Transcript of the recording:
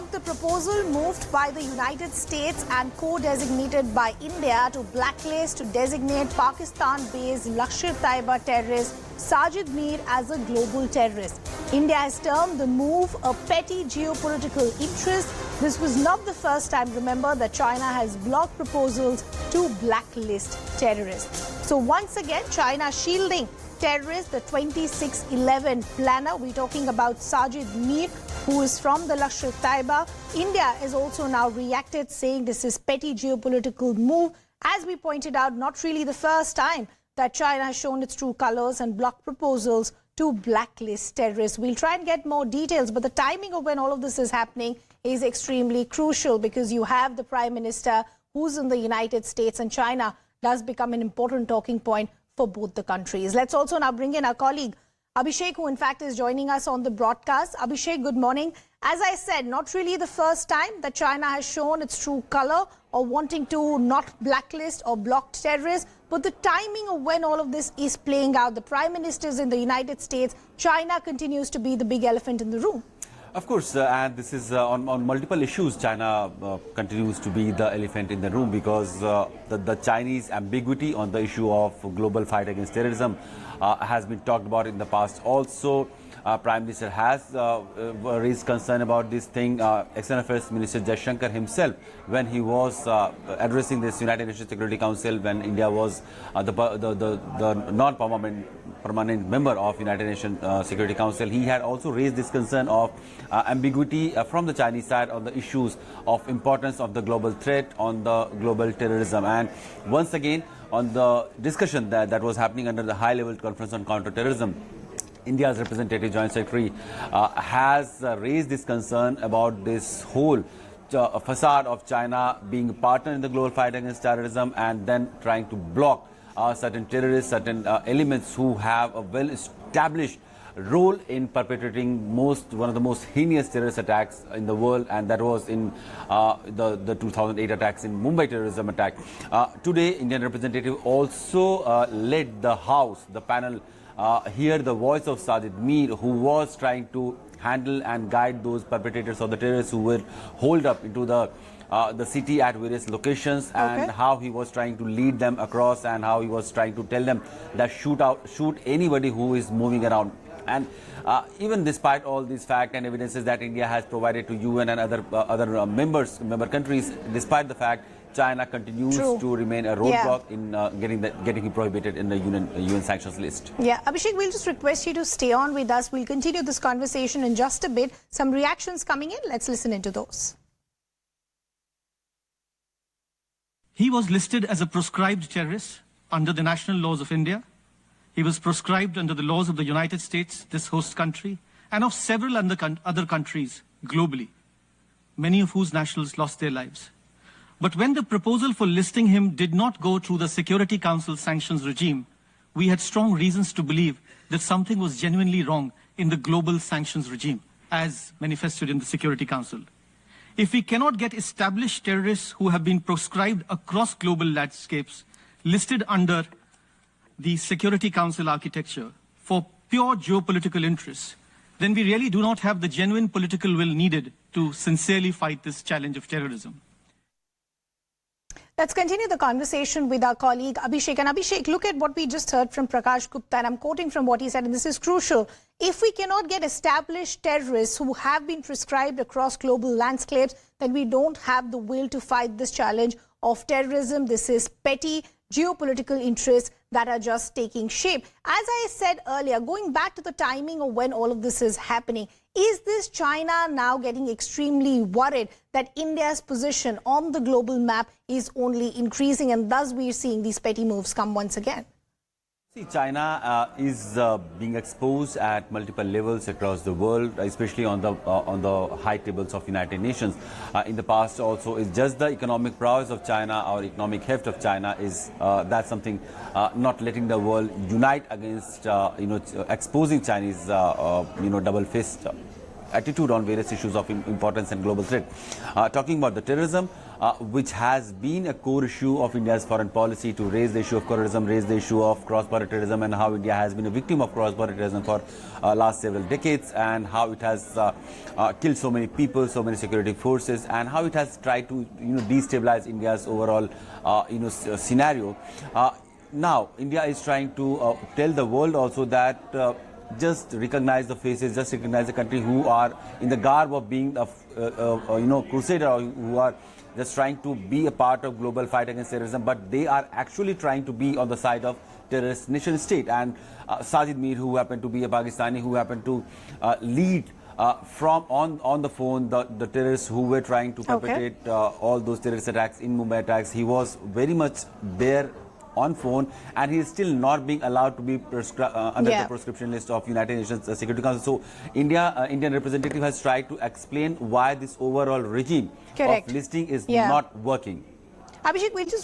blocked the proposal moved by the United States and co-designated by India to blacklist to designate Pakistan-based Lashkar-e-Taiba terrorist Sajid Mir as a global terrorist. India has termed the move a petty geopolitical interest. This was not the first time, remember, that China has blocked proposals to blacklist terrorists. So once again, China shielding terrorist, the 2611 planner. We're talking about Sajid Mir, who is from the Lashkar-e-Taiba. India has also now reacted, saying this is petty geopolitical move. As we pointed out, not really the first time that China has shown its true colors and blocked proposals to blacklist terrorists. We'll try and get more details, but the timing of when all of this is happening is extremely crucial, because you have the Prime Minister who's in the United States, and China does become an important talking point for both the countries. Let's also now bring in our colleague Abhishek, who in fact is joining us on the broadcast. Abhishek, good morning. As I said, not really the first time that China has shown its true color or wanting to not blacklist or block terrorists, but the timing of when all of this is playing out. The Prime Minister is in the United States. China continues to be the big elephant in the room. Of course, and this is on multiple issues. China continues to be the elephant in the room, because the Chinese ambiguity on the issue of global fight against terrorism has been talked about in the past. Also, Prime Minister has raised concern about this thing. External Affairs Minister Jaishankar himself, when he was addressing this United Nations Security Council, when India was the non-permanent member of United Nations Security Council, he had also raised this concern of ambiguity from the Chinese side on the issues of importance of the global threat, on the global terrorism. And once again, on the discussion that was happening under the high-level conference on counter-terrorism, India's representative Joint Secretary has raised this concern about this whole facade of China being a partner in the global fight against terrorism, and then trying to block certain terrorists, certain elements who have a well-established role in perpetrating one of the most heinous terrorist attacks in the world, and that was in the 2008 attacks in Mumbai terrorism attack. Today, Indian representative also led the House, the panel, hear the voice of Sajid Mir, who was trying to handle and guide those perpetrators of the terrorists who were holed up into the city at various locations, and how he was trying to lead them across, and how he was trying to tell them that shoot anybody who is moving around. And even despite all these facts and evidences that India has provided to UN and other member countries, despite the fact China continues to remain a roadblock in getting him prohibited in the UN sanctions list. Yeah, Abhishek, we'll just request you to stay on with us. We'll continue this conversation in just a bit. Some reactions coming in. Let's listen into those. He was listed as a proscribed terrorist under the national laws of India. He was proscribed under the laws of the United States, this host country, and of several other countries globally, many of whose nationals lost their lives. But when the proposal for listing him did not go through the Security Council sanctions regime, we had strong reasons to believe that something was genuinely wrong in the global sanctions regime, as manifested in the Security Council. If we cannot get established terrorists who have been proscribed across global landscapes listed under the Security Council architecture for pure geopolitical interests, then we really do not have the genuine political will needed to sincerely fight this challenge of terrorism. Let's continue the conversation with our colleague Abhishek. And Abhishek, look at what we just heard from Prakash Gupta, and I'm quoting from what he said, and this is crucial. If we cannot get established terrorists who have been prescribed across global landscapes, then we don't have the will to fight this challenge of terrorism. This is petty geopolitical interests that are just taking shape. As I said earlier, going back to the timing of when all of this is happening, is this China now getting extremely worried that India's position on the global map is only increasing, and thus we're seeing these petty moves come once again? See, China is being exposed at multiple levels across the world, especially on the high tables of United Nations. In the past, also, it's just the economic prowess of China or economic heft of China is that's something not letting the world unite against exposing Chinese double fist. attitude on various issues of importance and global threat. Talking about the terrorism, which has been a core issue of India's foreign policy, to raise the issue of terrorism, raise the issue of cross-border terrorism, and how India has been a victim of cross-border terrorism for last several decades, and how it has killed so many people, so many security forces, and how it has tried to destabilize India's overall scenario. Now, India is trying to tell the world also that just recognize the faces, just recognize the country who are in the garb of being a crusader, or who are just trying to be a part of global fight against terrorism, but they are actually trying to be on the side of terrorist nation state. And Sajid Mir, who happened to be a Pakistani, who happened to lead from on the phone the terrorists who were trying to perpetrate all those terrorist attacks in Mumbai attacks, he was very much there on phone, and he is still not being allowed to be under the prescription list of United Nations Security Council. So Indian representative has tried to explain why this overall regime of listing is not working. Abhishek, we'll just